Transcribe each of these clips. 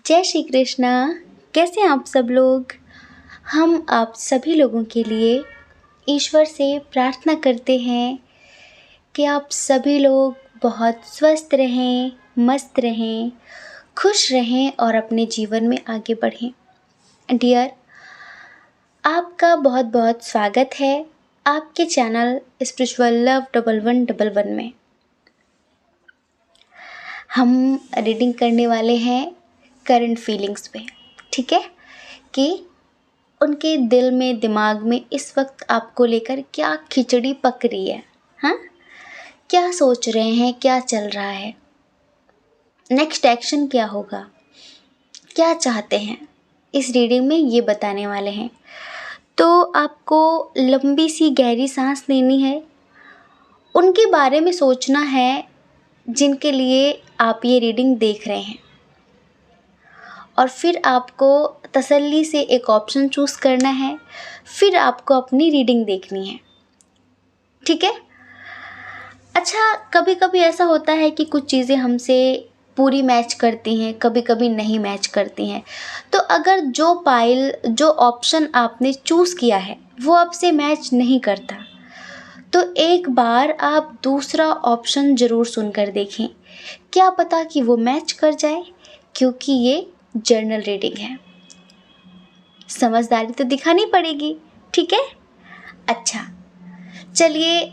जय श्री कृष्णा। कैसे हैं आप सब लोग। हम आप सभी लोगों के लिए ईश्वर से प्रार्थना करते हैं कि आप सभी लोग बहुत स्वस्थ रहें, मस्त रहें, खुश रहें और अपने जीवन में आगे बढ़ें। डियर, आपका बहुत बहुत स्वागत है आपके चैनल स्पिरिचुअल लव 1111 में। हम रीडिंग करने वाले हैं करंट फीलिंग्स पे, ठीक है, कि उनके दिल में, दिमाग में इस वक्त आपको लेकर क्या खिचड़ी पक रही है। हाँ, क्या सोच रहे हैं, क्या चल रहा है, नेक्स्ट एक्शन क्या होगा, क्या चाहते हैं, इस रीडिंग में ये बताने वाले हैं। तो आपको लंबी सी गहरी सांस लेनी है, उनके बारे में सोचना है जिनके लिए आप ये रीडिंग देख रहे हैं, और फिर आपको तसल्ली से एक ऑप्शन चूज़ करना है, फिर आपको अपनी रीडिंग देखनी है, ठीक है। अच्छा, कभी कभी ऐसा होता है कि कुछ चीज़ें हमसे पूरी मैच करती हैं, कभी कभी नहीं मैच करती हैं। तो अगर जो ऑप्शन आपने चूज़ किया है वो आपसे मैच नहीं करता, तो एक बार आप दूसरा ऑप्शन ज़रूर सुनकर देखें, क्या पता कि वो मैच कर जाए, क्योंकि ये जर्नल रीडिंग है। समझदारी तो दिखानी पड़ेगी, ठीक है। अच्छा, चलिए,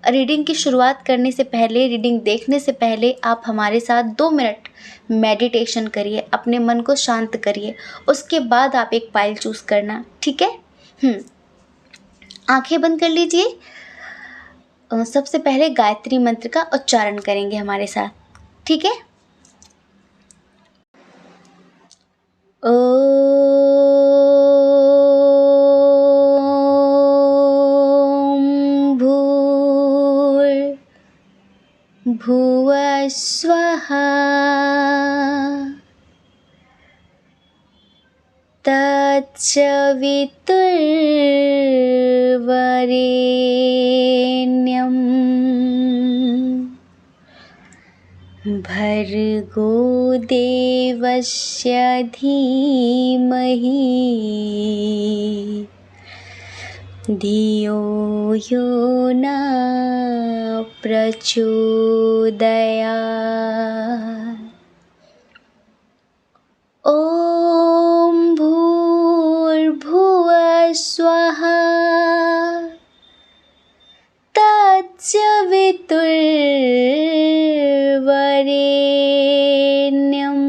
रीडिंग की शुरुआत करने से पहले, रीडिंग देखने से पहले आप हमारे साथ 2 मिनट मेडिटेशन करिए, अपने मन को शांत करिए, उसके बाद आप एक पाइल चूज़ करना, ठीक है। आंखें बंद कर लीजिए। सबसे पहले गायत्री मंत्र का उच्चारण करेंगे हमारे साथ, ठीक है। भूर्भुवः स्वः तत्सवितुर्वरेण्यं भर्गो देवस्य धीमहि धियो यो न प्रचोदयात्। ॐ भूर्भुवः स्वः तत्सवितुर्वरेण्यं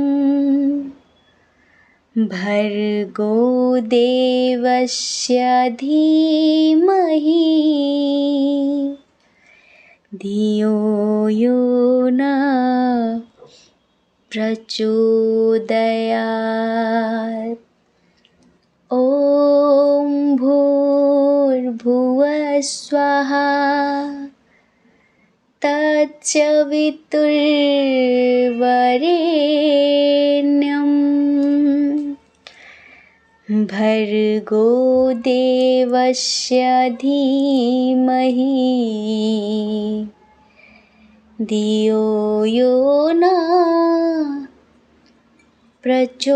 भर्गो देवस्य धीमहि धियो यो न प्रचोदयात्। ॐ भूर्भुवः स्वः तत्सवितुर्वरेण्यं भर्गो देवस्य धीमहि धियो यो न प्रचोदयात्।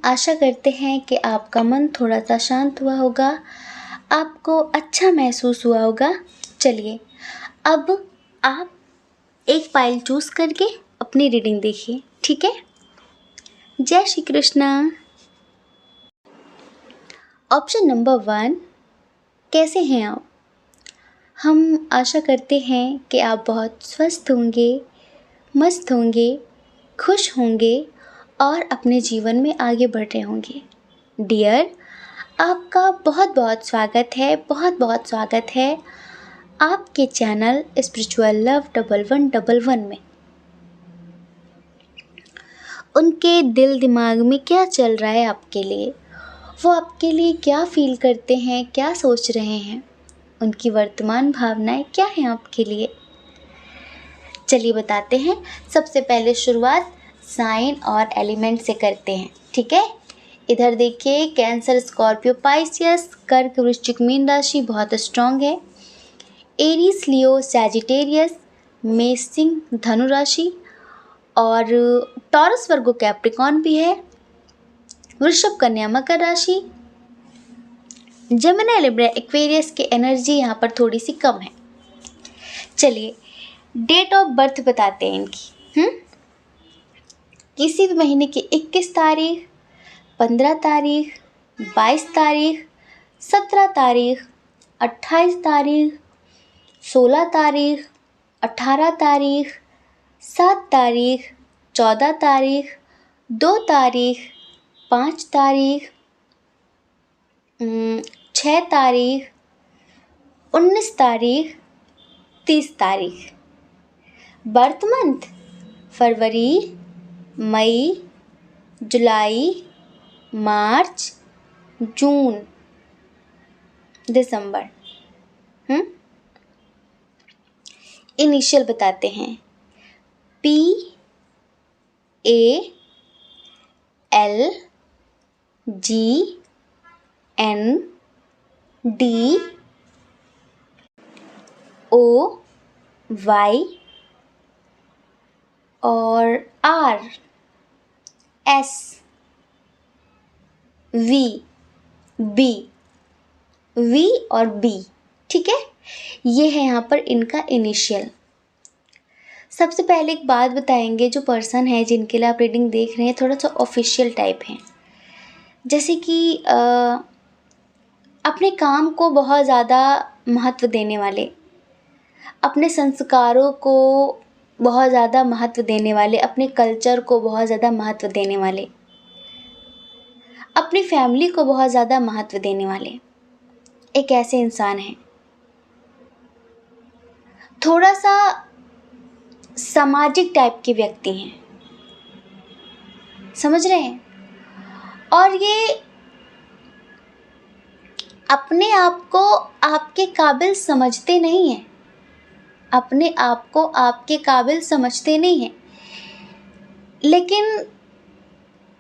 आशा करते हैं कि आपका मन थोड़ा सा शांत हुआ होगा, आपको अच्छा महसूस हुआ होगा। चलिए अब आप एक फाइल चूज़ करके अपनी रीडिंग देखिए, ठीक है। जय श्री कृष्णा। ऑप्शन नंबर 1, कैसे हैं आप? हम आशा करते हैं कि आप बहुत स्वस्थ होंगे, मस्त होंगे, खुश होंगे और अपने जीवन में आगे बढ़ रहे होंगे। डियर, आपका बहुत बहुत स्वागत है आपके चैनल स्पिरिचुअल लव 1111 में। उनके दिल दिमाग में क्या चल रहा है आपके लिए, वो आपके लिए क्या फील करते हैं, क्या सोच रहे हैं, उनकी वर्तमान भावनाएं क्या हैं आपके लिए। चलिए बताते हैं। सबसे पहले शुरुआत साइन और एलिमेंट से करते हैं, ठीक है। इधर देखिए, कैंसर, स्कॉर्पियो, पाइसियस, कर्क, वृश्चिक, मीन राशि बहुत स्ट्रांग है। एरीज, लियो, सैजिटेरियस, मेष, सिंह, धनु राशि और टॉरस, वर्गो, कैप्रिकॉन भी है। वृषभ, कन्या, मकर राशि। जेमिनी, लिब्रा, एक्वेरियस की एनर्जी यहाँ पर थोड़ी सी कम है। चलिए डेट ऑफ बर्थ बताते हैं इनकी। किसी भी महीने की 21 तारीख, 15 तारीख, 22 तारीख, 17 तारीख, 28 तारीख, 16 तारीख, 18 तारीख, 7 तारीख, 14 तारीख, 2 तारीख, 5 तारीख, 6 तारीख, 19 तारीख, 30 तारीख। बर्थ मंथ फरवरी, मई, जुलाई, मार्च, जून, दिसंबर। इनिशियल बताते हैं। P A L G N D O Y और R S V और B, ठीक है। ये है यहाँ पर इनका इनिशियल। सबसे पहले एक बात बताएंगे, जो पर्सन है जिनके लिए आप रीडिंग देख रहे हैं थोड़ा सा ऑफिशियल टाइप हैं। जैसे कि अपने काम को बहुत ज़्यादा महत्व देने वाले, अपने संस्कारों को बहुत ज़्यादा महत्व देने वाले, अपने कल्चर को बहुत ज़्यादा महत्व देने वाले, अपनी फैमिली को बहुत ज़्यादा महत्व देने वाले एक ऐसे इंसान हैं। थोड़ा सा सामाजिक टाइप के व्यक्ति हैं, समझ रहे हैं। और ये अपने आप को आपके काबिल समझते नहीं हैं, अपने आप को आपके काबिल समझते नहीं हैं, लेकिन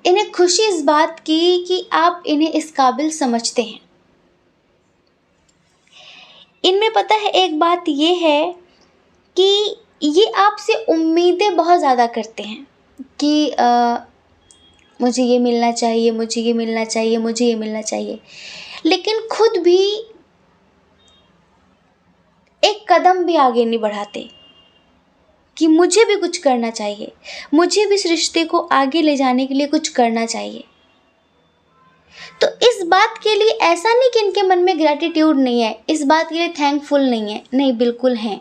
इन्हें खुशी इस बात की कि आप इन्हें इस काबिल समझते हैं। इनमें पता है एक बात ये है कि ये आपसे उम्मीदें बहुत ज़्यादा करते हैं कि मुझे ये मिलना चाहिए, मुझे ये मिलना चाहिए, मुझे ये मिलना चाहिए, लेकिन खुद भी एक कदम भी आगे नहीं बढ़ाते कि मुझे भी कुछ करना चाहिए, मुझे भी इस रिश्ते को आगे ले जाने के लिए कुछ करना चाहिए। तो इस बात के लिए ऐसा नहीं कि इनके मन में ग्रैटिट्यूड नहीं है, इस बात के लिए थैंकफुल नहीं है, नहीं, बिल्कुल हैं,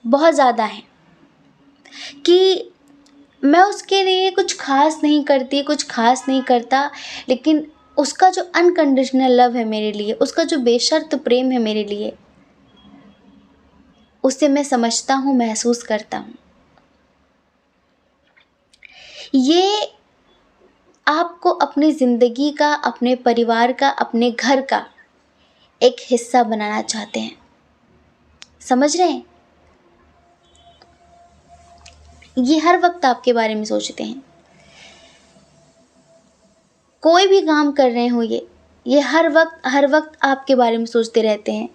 बहुत ज़्यादा हैं कि मैं उसके लिए कुछ खास नहीं करती, कुछ खास नहीं करता, लेकिन उसका जो अनकंडीशनल लव है मेरे लिए, उसका जो बेशर्त प्रेम है मेरे लिए, उसे मैं समझता हूँ, महसूस करता हूँ। ये आपको अपनी ज़िंदगी का, अपने परिवार का, अपने घर का एक हिस्सा बनाना चाहते हैं, समझ रहे हैं। ये हर वक्त आपके बारे में सोचते हैं, कोई भी काम कर रहे हो ये हर वक्त आपके बारे में सोचते रहते हैं।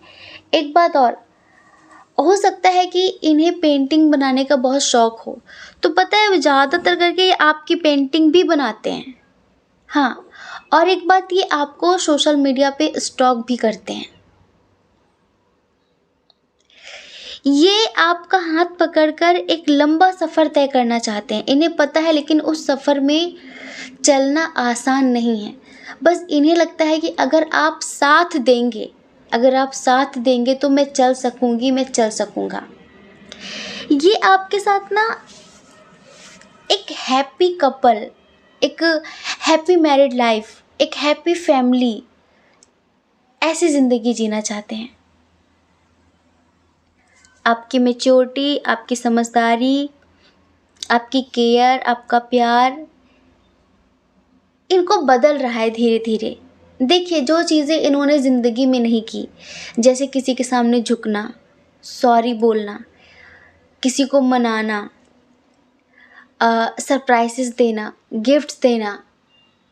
एक बात और, हो सकता है कि इन्हें पेंटिंग बनाने का बहुत शौक़ हो, तो पता है ज़्यादातर करके ये आपकी पेंटिंग भी बनाते हैं। हाँ, और एक बात, ये आपको सोशल मीडिया पे स्टॉक भी करते हैं। ये आपका हाथ पकड़कर एक लंबा सफ़र तय करना चाहते हैं। इन्हें पता है, लेकिन उस सफ़र में चलना आसान नहीं है। बस इन्हें लगता है कि अगर आप साथ देंगे, तो मैं चल सकूँगी, मैं चल सकूँगा। ये आपके साथ ना एक हैप्पी कपल, एक हैप्पी मैरिड लाइफ, एक हैप्पी फैमिली, ऐसी ज़िंदगी जीना चाहते हैं। आपकी मैच्योरिटी, आपकी समझदारी, आपकी केयर, आपका प्यार इनको बदल रहा है धीरे धीरे। देखिए, जो चीज़ें इन्होंने ज़िंदगी में नहीं की, जैसे किसी के सामने झुकना, सॉरी बोलना, किसी को मनाना, सरप्राइजेस देना, गिफ्ट्स देना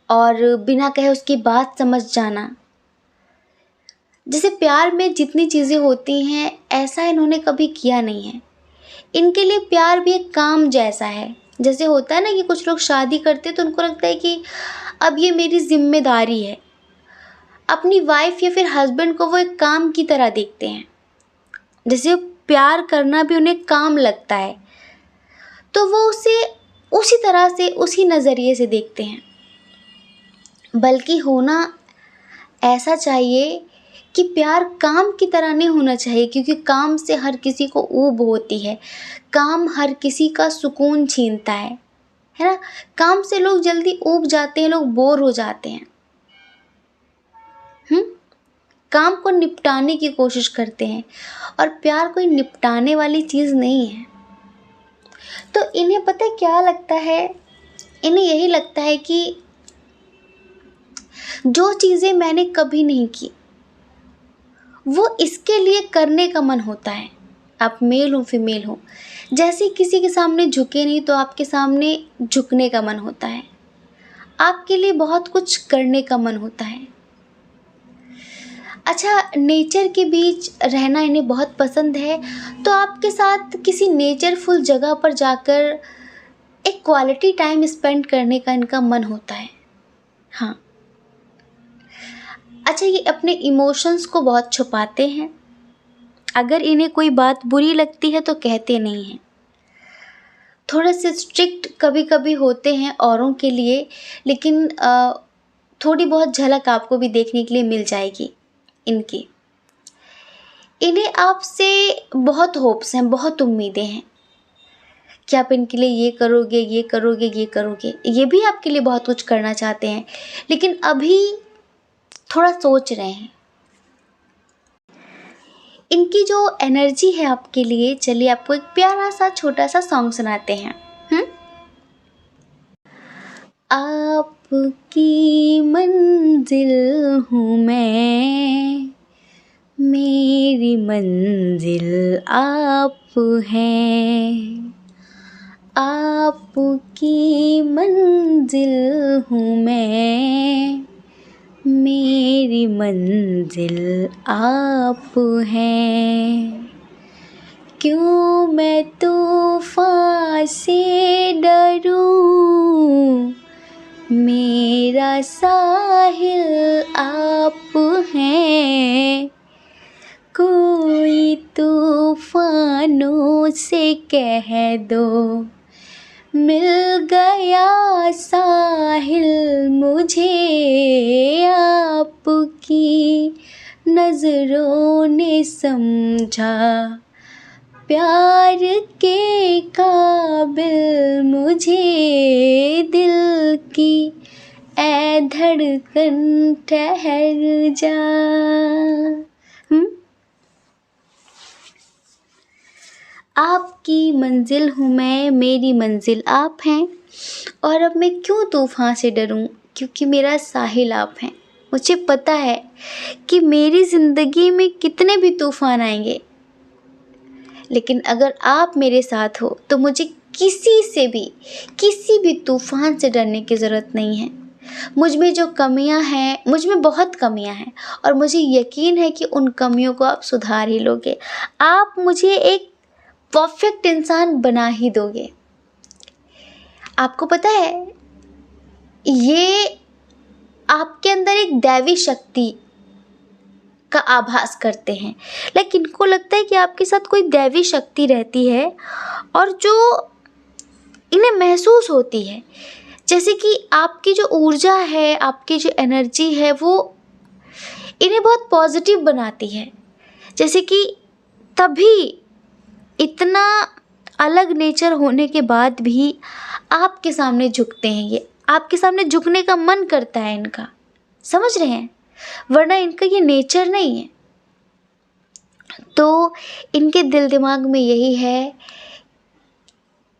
और बिना कहे उसकी बात समझ जाना, जैसे प्यार में जितनी चीज़ें होती हैं, ऐसा इन्होंने कभी किया नहीं है। इनके लिए प्यार भी एक काम जैसा है। जैसे होता है ना कि कुछ लोग शादी करते हैं तो उनको लगता है कि अब ये मेरी जिम्मेदारी है। अपनी वाइफ या फिर हस्बैंड को वो एक काम की तरह देखते हैं, जैसे प्यार करना भी उन्हें काम लगता है, तो वो उसे उसी तरह से, उसी नज़रिए से देखते हैं। बल्कि होना ऐसा चाहिए कि प्यार काम की तरह नहीं होना चाहिए, क्योंकि काम से हर किसी को ऊब होती है। काम हर किसी का सुकून छीनता है ना। काम से लोग जल्दी ऊब जाते हैं, लोग बोर हो जाते हैं। काम को निपटाने की कोशिश करते हैं, और प्यार कोई निपटाने वाली चीज़ नहीं है। तो इन्हें पता है क्या लगता है? इन्हें यही लगता है कि जो चीज़ें मैंने कभी नहीं की, वो इसके लिए करने का मन होता है। आप मेल हो फीमेल हो, जैसे किसी के सामने झुके नहीं तो आपके सामने झुकने का मन होता है। आपके लिए बहुत कुछ करने का मन होता है। अच्छा, नेचर के बीच रहना इन्हें बहुत पसंद है, तो आपके साथ किसी नेचरफुल जगह पर जाकर एक क्वालिटी टाइम स्पेंड करने का इनका मन होता है। हाँ। अच्छा, ये अपने इमोशंस को बहुत छुपाते हैं। अगर इन्हें कोई बात बुरी लगती है तो कहते नहीं हैं। थोड़े से स्ट्रिक्ट कभी कभी होते हैं औरों के लिए, लेकिन थोड़ी बहुत झलक आपको भी देखने के लिए मिल जाएगी इनकी। इन्हें आपसे बहुत होप्स हैं, बहुत उम्मीदें हैं कि आप इनके लिए ये करोगे, ये करोगे, ये करोगे। ये भी आपके लिए बहुत कुछ करना चाहते हैं, लेकिन अभी थोड़ा सोच रहे हैं। इनकी जो एनर्जी है आपके लिए, चलिए आपको एक प्यारा सा छोटा सा सॉन्ग सुनाते हैं। आपकी मंजिल हूँ मैं, मेरी मंजिल आप हैं। आपकी मंजिल हूँ मैं, मेरी मंजिल आप हैं। क्यों मैं तूफ़ान से डरूं, मेरा साहिल आप हैं। कोई तूफ़ानों से कह दो, मिल गया साहिल मुझे। आपकी नज़रों ने समझा, प्यार के काबिल मुझे। दिल की ऐ धड़कन ठहर जा। आपकी मंजिल हूँ मैं, मेरी मंजिल आप हैं। और अब मैं क्यों तूफ़ान से डरूं, क्योंकि मेरा साहिल आप हैं। मुझे पता है कि मेरी ज़िंदगी में कितने भी तूफ़ान आएंगे, लेकिन अगर आप मेरे साथ हो तो मुझे किसी भी तूफ़ान से डरने की ज़रूरत नहीं है। मुझ में जो कमियां हैं, मुझ में बहुत कमियां हैं, और मुझे यकीन है कि उन कमियों को आप सुधार ही लोगे। आप मुझे एक परफेक्ट इंसान बना ही दोगे। आपको पता है, ये आपके अंदर एक दैवी शक्ति का आभास करते हैं। लेकिन इनको लगता है कि आपके साथ कोई दैवी शक्ति रहती है और जो इन्हें महसूस होती है, जैसे कि आपकी जो ऊर्जा है, आपकी जो एनर्जी है, वो इन्हें बहुत पॉजिटिव बनाती है। जैसे कि तभी इतना अलग नेचर होने के बाद भी आपके सामने झुकते हैं। ये आपके सामने झुकने का मन करता है इनका, समझ रहे हैं, वरना इनका ये नेचर नहीं है। तो इनके दिल दिमाग में यही है।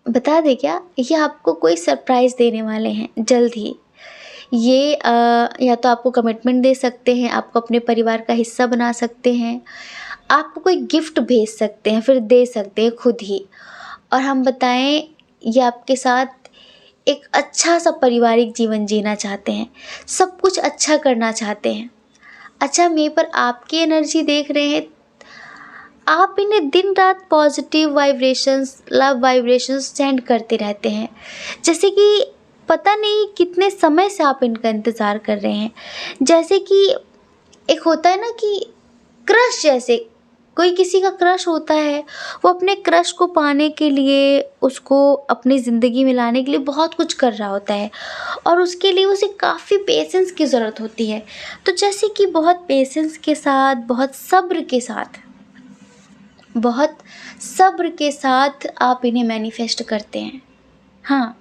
बता दें क्या, ये आपको कोई सरप्राइज़ देने वाले हैं जल्द ही। ये या तो आपको कमिटमेंट दे सकते हैं, आपको अपने परिवार का हिस्सा बना सकते हैं, आपको कोई गिफ्ट भेज सकते हैं, फिर दे सकते हैं खुद ही। और हम बताएं, ये आपके साथ एक अच्छा सा पारिवारिक जीवन जीना चाहते हैं, सब कुछ अच्छा करना चाहते हैं। अच्छा, मेरे पर आपकी एनर्जी देख रहे हैं, आप इन्हें दिन रात positive vibrations, love vibrations send करते रहते हैं। जैसे कि पता नहीं कितने समय से आप इनका इंतज़ार कर रहे हैं। जैसे कि एक होता है ना कि क्रश, जैसे कोई किसी का क्रश होता है, वो अपने क्रश को पाने के लिए, उसको अपनी ज़िंदगी में लाने के लिए बहुत कुछ कर रहा होता है और उसके लिए उसे काफ़ी पेशेंस की ज़रूरत होती है। तो जैसे कि बहुत पेशेंस के साथ, बहुत सब्र के साथ आप इन्हें मैनिफेस्ट करते हैं। हाँ,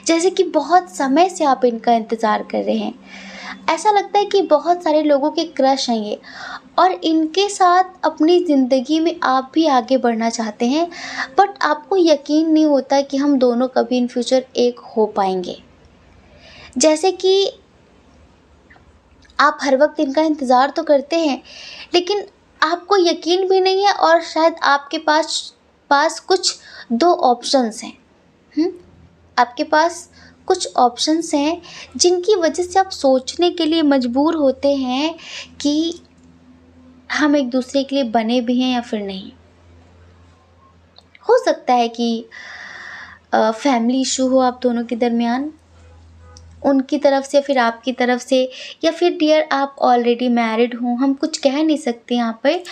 जैसे कि बहुत समय से आप इनका इंतज़ार कर रहे हैं। ऐसा लगता है कि बहुत सारे लोगों के क्रश हैं ये, और इनके साथ अपनी ज़िंदगी में आप भी आगे बढ़ना चाहते हैं, बट आपको यकीन नहीं होता कि हम दोनों कभी इन फ्यूचर एक हो पाएंगे। जैसे कि आप हर वक्त इनका इंतज़ार तो करते हैं, लेकिन आपको यकीन भी नहीं है, और शायद आपके पास कुछ दो ऑप्शंस हैं। आपके पास कुछ ऑप्शंस हैं जिनकी वजह से आप सोचने के लिए मजबूर होते हैं कि हम एक दूसरे के लिए बने भी हैं या फिर नहीं। हो सकता है कि फैमिली इशू हो आप दोनों के दरमियान, उनकी तरफ से, फिर आपकी तरफ से, या फिर डियर आप ऑलरेडी मैरिड हो। हम कुछ कह नहीं सकते यहाँ पे,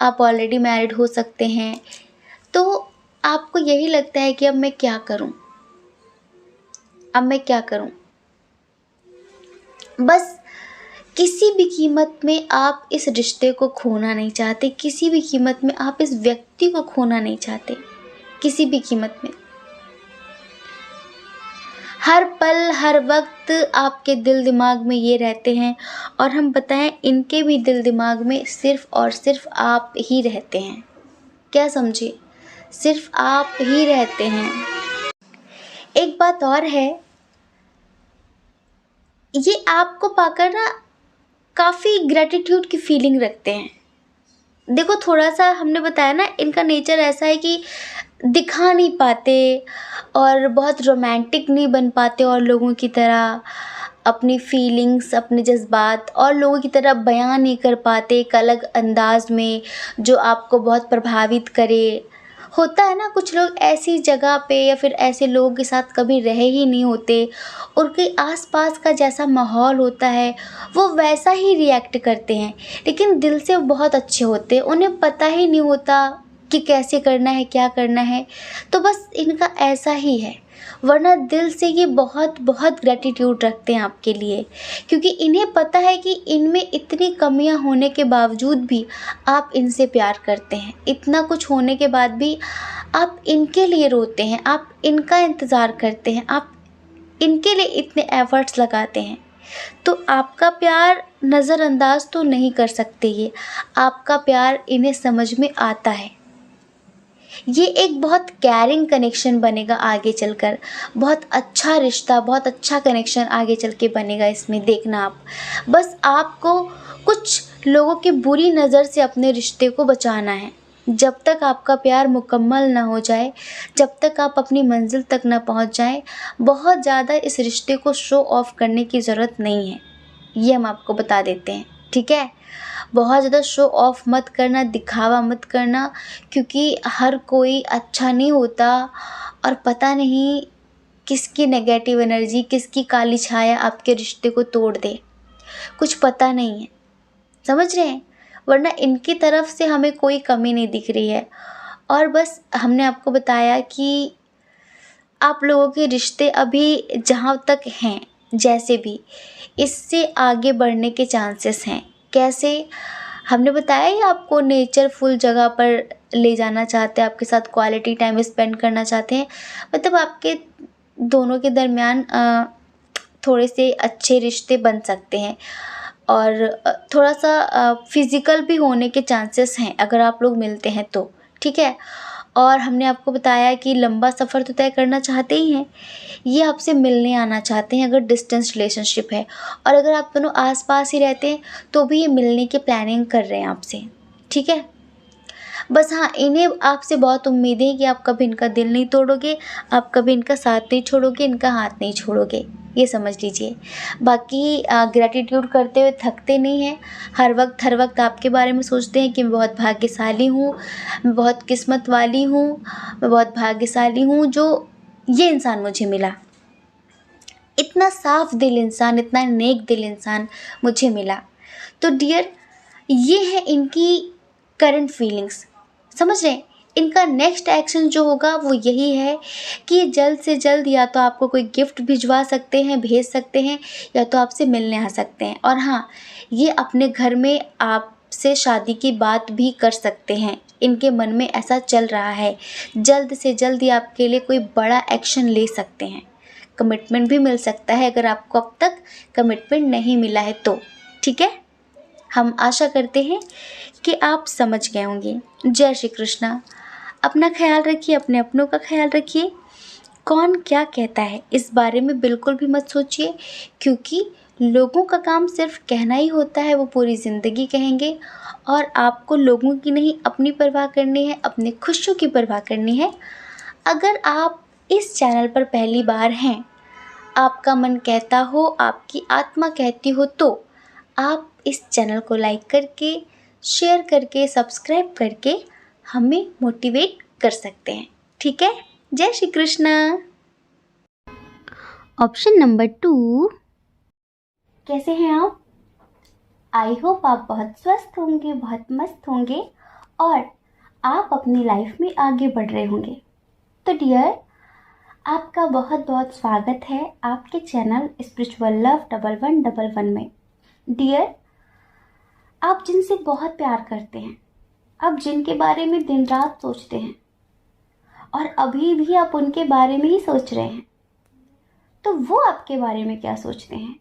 आप ऑलरेडी मैरिड हो सकते हैं। तो आपको यही लगता है कि अब मैं क्या करूँ, बस किसी भी कीमत में आप इस रिश्ते को खोना नहीं चाहते, किसी भी कीमत में आप इस व्यक्ति को खोना नहीं चाहते, किसी भी कीमत में। हर पल, हर वक्त आपके दिल दिमाग में ये रहते हैं, और हम बताएं, इनके भी दिल दिमाग में सिर्फ़ और सिर्फ आप ही रहते हैं। क्या समझे, सिर्फ आप ही रहते हैं। एक बात और है, ये आपको पाकर ना काफ़ी ग्रैटिट्यूड की फीलिंग रखते हैं। देखो, थोड़ा सा हमने बताया ना, इनका नेचर ऐसा है कि दिखा नहीं पाते और बहुत रोमांटिक नहीं बन पाते, और लोगों की तरह अपनी फीलिंग्स, अपने जज्बात और लोगों की तरह बयां नहीं कर पाते एक अलग अंदाज में जो आपको बहुत प्रभावित करे। होता है ना, कुछ लोग ऐसी जगह पे या फिर ऐसे लोगों के साथ कभी रहे ही नहीं होते, उनके आसपास का जैसा माहौल होता है वो वैसा ही रिएक्ट करते हैं, लेकिन दिल से वो बहुत अच्छे होते हैं, उन्हें पता ही नहीं होता कि कैसे करना है, क्या करना है। तो बस इनका ऐसा ही है, वरना दिल से ये बहुत बहुत ग्रैटिट्यूड रखते हैं आपके लिए, क्योंकि इन्हें पता है कि इनमें इतनी कमियां होने के बावजूद भी आप इनसे प्यार करते हैं। इतना कुछ होने के बाद भी आप इनके लिए रोते हैं, आप इनका इंतज़ार करते हैं, आप इनके लिए इतने एफ़र्ट्स लगाते हैं। तो आपका प्यार नज़रअंदाज तो नहीं कर सकते ये, आपका प्यार इन्हें समझ में आता है। ये एक बहुत कैरिंग कनेक्शन बनेगा आगे चलकर, बहुत अच्छा रिश्ता, बहुत अच्छा कनेक्शन आगे चल के बनेगा इसमें, देखना आप। बस आपको कुछ लोगों की बुरी नज़र से अपने रिश्ते को बचाना है। जब तक आपका प्यार मुकम्मल ना हो जाए, जब तक आप अपनी मंजिल तक ना पहुंच जाएं, बहुत ज़्यादा इस रिश्ते को शो ऑफ करने की ज़रूरत नहीं है, ये हम आपको बता देते हैं, ठीक है। बहुत ज़्यादा शो ऑफ मत करना, दिखावा मत करना, क्योंकि हर कोई अच्छा नहीं होता, और पता नहीं किसकी नेगेटिव एनर्जी, किसकी काली छाया आपके रिश्ते को तोड़ दे। कुछ पता नहीं है, समझ रहे हैं? वरना इनकी तरफ से हमें कोई कमी नहीं दिख रही है। और बस हमने आपको बताया कि आप लोगों के रिश्ते अभी जहाँ तक हैं, जैसे भी, इससे आगे बढ़ने के चांसेस हैं। कैसे? हमने बताया ही आपको, नेचरफुल जगह पर ले जाना चाहते हैं, आपके साथ क्वालिटी टाइम स्पेंड करना चाहते हैं। मतलब आपके दोनों के दरमियान थोड़े से अच्छे रिश्ते बन सकते हैं और थोड़ा सा फिज़िकल भी होने के चांसेस हैं अगर आप लोग मिलते हैं तो, ठीक है? और हमने आपको बताया कि लंबा सफ़र तो तय करना चाहते ही हैं, ये आपसे मिलने आना चाहते हैं अगर डिस्टेंस रिलेशनशिप है। और अगर आप दोनों आस-पास ही रहते हैं तो भी ये मिलने की प्लानिंग कर रहे हैं आपसे, ठीक है? बस हाँ, इन्हें आपसे बहुत उम्मीदें हैं कि आप कभी इनका दिल नहीं तोड़ोगे, आप कभी इनका साथ नहीं छोड़ोगे, इनका हाथ नहीं छोड़ोगे, ये समझ लीजिए। बाकी ग्रैटिट्यूड करते हुए थकते नहीं हैं, हर वक्त आपके बारे में सोचते हैं कि मैं बहुत भाग्यशाली हूँ, मैं बहुत किस्मत वाली हूँ, मैं बहुत भाग्यशाली हूँ जो ये इंसान मुझे मिला। इतना साफ दिल इंसान, इतना नेक दिल इंसान मुझे मिला। तो डियर, ये है इनकी करंट फीलिंग्स, समझ रहे हैं? इनका नेक्स्ट एक्शन जो होगा वो यही है कि ये जल्द से जल्द या तो आपको कोई गिफ्ट भिजवा सकते हैं, भेज सकते हैं, या तो आपसे मिलने आ सकते हैं। और हाँ, ये अपने घर में आपसे शादी की बात भी कर सकते हैं, इनके मन में ऐसा चल रहा है। जल्द से जल्द ये आपके लिए कोई बड़ा एक्शन ले सकते हैं, कमिटमेंट भी मिल सकता है अगर आपको अब तक कमिटमेंट नहीं मिला है तो, ठीक है? हम आशा करते हैं कि आप समझ गए होंगे। जय श्री कृष्णा। अपना ख्याल रखिए, अपने अपनों का ख्याल रखिए। कौन क्या कहता है इस बारे में बिल्कुल भी मत सोचिए, क्योंकि लोगों का काम सिर्फ कहना ही होता है, वो पूरी ज़िंदगी कहेंगे। और आपको लोगों की नहीं, अपनी परवाह करनी है, अपनी खुशियों की परवाह करनी है। अगर आप इस चैनल पर पहली बार हैं, आपका मन कहता हो, आपकी आत्मा कहती हो, तो आप इस चैनल को लाइक करके, शेयर करके, सब्सक्राइब करके हमें मोटिवेट कर सकते हैं, ठीक है? जय श्री कृष्णा। ऑप्शन नंबर 2, कैसे हैं आप? आई होप आप बहुत स्वस्थ होंगे, बहुत मस्त होंगे और आप अपनी लाइफ में आगे बढ़ रहे होंगे। तो डियर, आपका बहुत बहुत स्वागत है आपके चैनल स्पिरिचुअल लव 1111 में। डियर, आप जिनसे बहुत प्यार करते हैं, आप जिनके बारे में दिन रात सोचते हैं और अभी भी आप उनके बारे में ही सोच रहे हैं, तो वो आपके बारे में क्या सोचते हैं?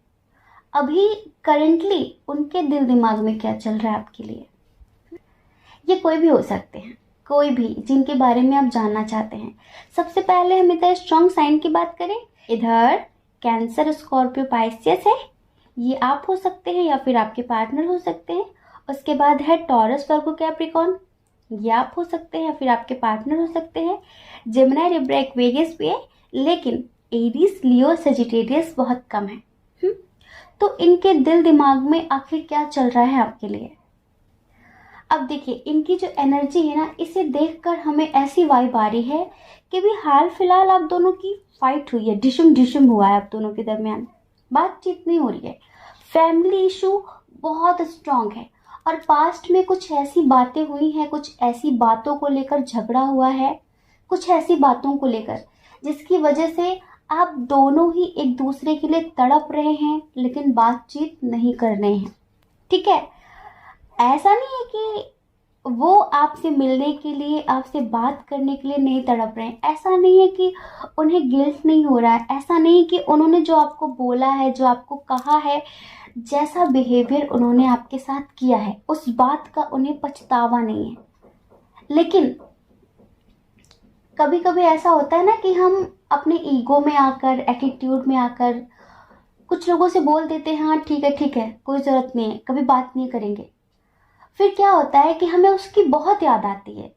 अभी करेंटली उनके दिल दिमाग में क्या चल रहा है आपके लिए? ये कोई भी हो सकते हैं, कोई भी जिनके बारे में आप जानना चाहते हैं। सबसे पहले हम इधर स्ट्रॉन्ग साइन की बात करें, इधर कैंसर, स्कॉर्पियो, पाइसियस है, ये आप हो सकते हैं या फिर आपके पार्टनर हो सकते हैं। उसके बाद है टॉरस, वर्गो, कैप्रिकॉर्न, ये आप हो सकते हैं या फिर आपके पार्टनर हो सकते हैं। जेमिनी, लिब्रा, एक्वेरियस भी है, लेकिन एरीज, लियो, सजिटेरियस बहुत कम है। तो इनके दिल दिमाग में आखिर क्या चल रहा है आपके लिए? अब देखिए, इनकी जो एनर्जी है ना, इसे देखकर हमें ऐसी वाइब आ रही है कि भी हाल फिलहाल आप दोनों की फाइट हुई है, डिशुम डिशुम हुआ है आप दोनों के दरमियान, बातचीत नहीं हो रही है। फैमिली इशू बहुत स्ट्रांग है और पास्ट में कुछ ऐसी बातें हुई हैं, कुछ ऐसी बातों को लेकर झगड़ा हुआ है, कुछ ऐसी बातों को लेकर जिसकी वजह से आप दोनों ही एक दूसरे के लिए तड़प रहे हैं, लेकिन बातचीत नहीं कर रहे हैं, ठीक है? ऐसा नहीं है कि वो आपसे मिलने के लिए, आपसे बात करने के लिए नहीं तड़प रहे हैं, ऐसा नहीं है कि उन्हें गिल्ट नहीं हो रहा है, ऐसा नहीं कि उन्होंने जो आपको बोला है, जो आपको कहा है, जैसा बिहेवियर उन्होंने आपके साथ किया है, उस बात का उन्हें पछतावा नहीं है। लेकिन कभी कभी ऐसा होता है ना कि हम अपने ईगो में आकर, एटीट्यूड में आकर कुछ लोगों से बोल देते हैं, हाँ ठीक है, कोई ज़रूरत नहीं है, कभी बात नहीं करेंगे। फिर क्या होता है कि हमें उसकी बहुत याद आती है,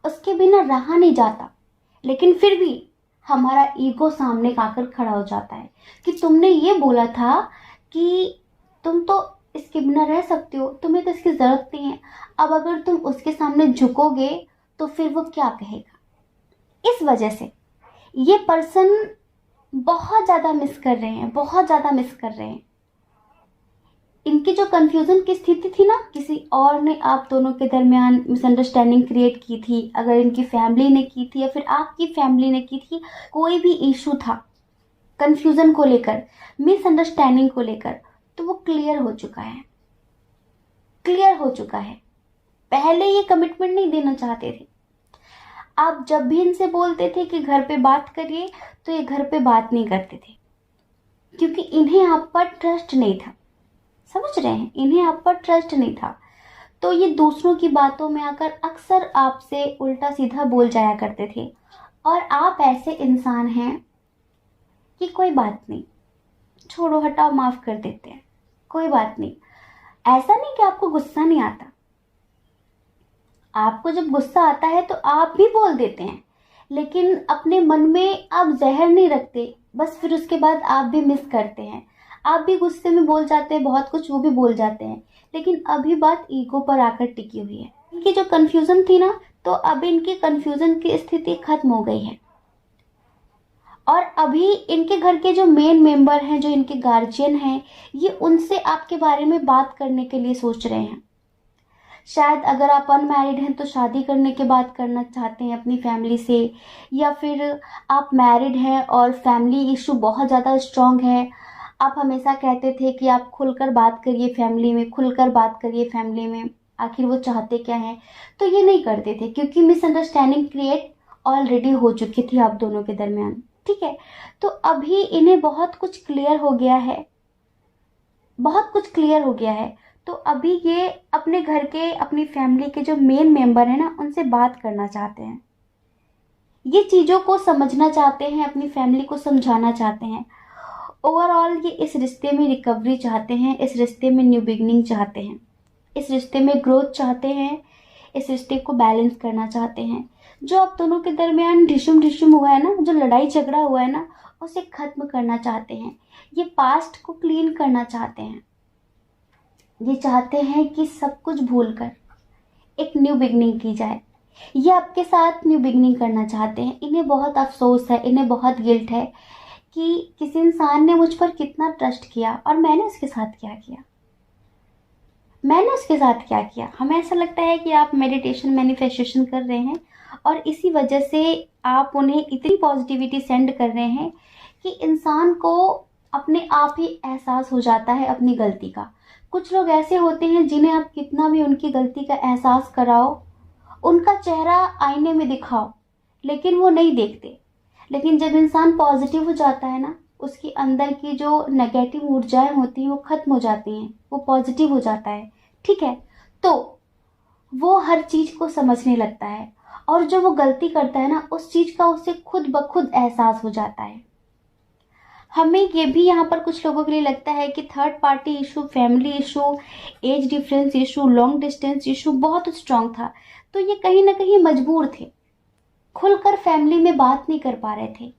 उसके बिना रहा नहीं जाता, लेकिन फिर भी हमारा ईगो सामने आकर खड़ा हो जाता है कि तुमने ये बोला था कि तुम तो इसके बिना रह सकते हो, तुम्हें तो इसकी ज़रूरत नहीं है। अब अगर तुम उसके सामने झुकोगे तो फिर वो क्या कहेगा? इस वजह से ये पर्सन बहुत ज़्यादा मिस कर रहे हैं, बहुत ज़्यादा मिस कर रहे हैं। इनकी जो कन्फ्यूज़न की स्थिति थी ना, किसी और ने आप दोनों के दरमियान मिसअंडरस्टैंडिंग क्रिएट की थी, अगर इनकी फैमिली ने की थी या फिर आपकी फैमिली ने की थी, कोई भी इशू था कन्फ्यूज़न को लेकर, मिसअंडरस्टैंडिंग को लेकर, तो वो क्लियर हो चुका है, क्लियर हो चुका है। पहले ये कमिटमेंट नहीं देना चाहते थे। आप जब भी इनसे बोलते थे कि घर पे बात करिए, तो ये घर पे बात नहीं करते थे, क्योंकि इन्हें आप पर ट्रस्ट नहीं था। समझ रहे हैं, इन्हें आप पर ट्रस्ट नहीं था। तो ये दूसरों की बातों में आकर अक्सर आपसे उल्टा सीधा बोल जाया करते थे। और आप ऐसे इंसान हैं कि कोई बात नहीं, छोड़ो हटाओ, माफ कर देते हैं, कोई बात नहीं। ऐसा नहीं कि आपको गुस्सा नहीं आता, आपको जब गुस्सा आता है तो आप भी बोल देते हैं, लेकिन अपने मन में आप जहर नहीं रखते। बस फिर उसके बाद आप भी मिस करते हैं, आप भी गुस्से में बोल जाते हैं, बहुत कुछ वो भी बोल जाते हैं, लेकिन अभी बात ईगो पर आकर टिकी हुई है। इनकी जो कन्फ्यूज़न थी ना, तो अब इनकी कन्फ्यूज़न की स्थिति खत्म हो गई है। और अभी इनके घर के जो मेन मेंबर हैं, जो इनके गार्जियन हैं, ये उनसे आपके बारे में बात करने के लिए सोच रहे हैं। शायद अगर आप अनमैरिड हैं तो शादी करने के बाद करना चाहते हैं अपनी फैमिली से, या फिर आप मैरिड हैं और फैमिली इशू बहुत ज़्यादा स्ट्रांग है। आप हमेशा कहते थे कि आप खुलकर बात करिए फैमिली में, खुलकर बात करिए फैमिली में, आखिर वो चाहते क्या हैं। तो ये नहीं करते थे, क्योंकि मिसअंडरस्टैंडिंग क्रिएट ऑलरेडी हो चुकी थी आप दोनों के दरमियान। ठीक है, तो अभी इन्हें बहुत कुछ क्लियर हो गया है, बहुत कुछ क्लियर हो गया है। तो अभी ये अपने घर के, अपनी फैमिली के जो मेन मेंबर हैं ना, उनसे बात करना चाहते हैं, ये चीज़ों को समझना चाहते हैं, अपनी फैमिली को समझाना चाहते हैं। ओवरऑल ये इस रिश्ते में रिकवरी चाहते हैं, इस रिश्ते में न्यू बिगनिंग चाहते हैं, इस रिश्ते में ग्रोथ चाहते हैं, इस रिश्ते को बैलेंस करना चाहते हैं। जो आप दोनों के दरमियान ढिशुम ढिशुम हुआ है ना, जो लड़ाई झगड़ा हुआ है ना, उसे खत्म करना चाहते हैं। ये पास्ट को क्लीन करना चाहते हैं। ये चाहते हैं कि सब कुछ भूलकर एक न्यू बिगनिंग की जाए। ये आपके साथ न्यू बिगनिंग करना चाहते हैं। इन्हें बहुत अफसोस है, इन्हें बहुत गिल्ट है कि किसी इंसान ने मुझ पर कितना ट्रस्ट किया और मैंने उसके साथ क्या किया, मैंने उसके साथ क्या किया। हमें ऐसा लगता है कि आप मेडिटेशन, मैनिफेस्टेशन कर रहे हैं और इसी वजह से आप उन्हें इतनी पॉजिटिविटी सेंड कर रहे हैं कि इंसान को अपने आप ही एहसास हो जाता है अपनी गलती का। कुछ लोग ऐसे होते हैं जिन्हें आप कितना भी उनकी गलती का एहसास कराओ, उनका चेहरा आईने में दिखाओ, लेकिन वो नहीं देखते। लेकिन जब इंसान पॉजिटिव हो जाता है ना, उसके अंदर की जो नेगेटिव ऊर्जाएं होती हैं वो खत्म हो जाती हैं, वो पॉजिटिव हो जाता है। ठीक है, तो वो हर चीज़ को समझने लगता है, और जो वो गलती करता है ना, उस चीज़ का उसे खुद ब खुद एहसास हो जाता है। हमें ये भी यहाँ पर कुछ लोगों के लिए लगता है कि third party issue, family issue, age difference issue, long distance issue बहुत स्ट्रांग था, तो ये कहीं ना कहीं मजबूर थे, खुलकर फैमिली में बात नहीं कर पा रहे थे।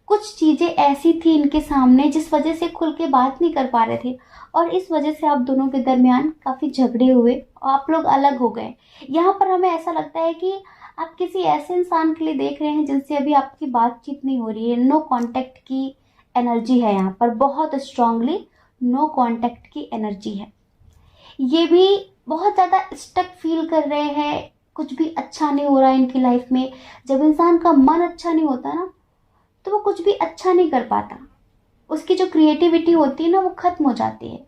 कुछ चीज़ें ऐसी थी इनके सामने जिस वजह से खुल के बात नहीं कर पा रहे थे, और इस वजह से आप दोनों के दरमियान काफ़ी झगड़े हुए और आप लोग अलग हो गए। यहाँ पर हमें ऐसा लगता है कि आप किसी ऐसे इंसान के लिए देख रहे हैं जिनसे अभी आपकी बातचीत नहीं हो रही है। नो कांटेक्ट की एनर्जी है यहाँ पर, बहुत स्ट्रांगली नो कांटेक्ट की एनर्जी है। ये भी बहुत ज़्यादा स्टक फील कर रहे हैं, कुछ भी अच्छा नहीं हो रहा है इनकी लाइफ में। जब इंसान का मन अच्छा नहीं होता ना, तो वो कुछ भी अच्छा नहीं कर पाता, उसकी जो क्रिएटिविटी होती है ना, वो खत्म हो जाती है।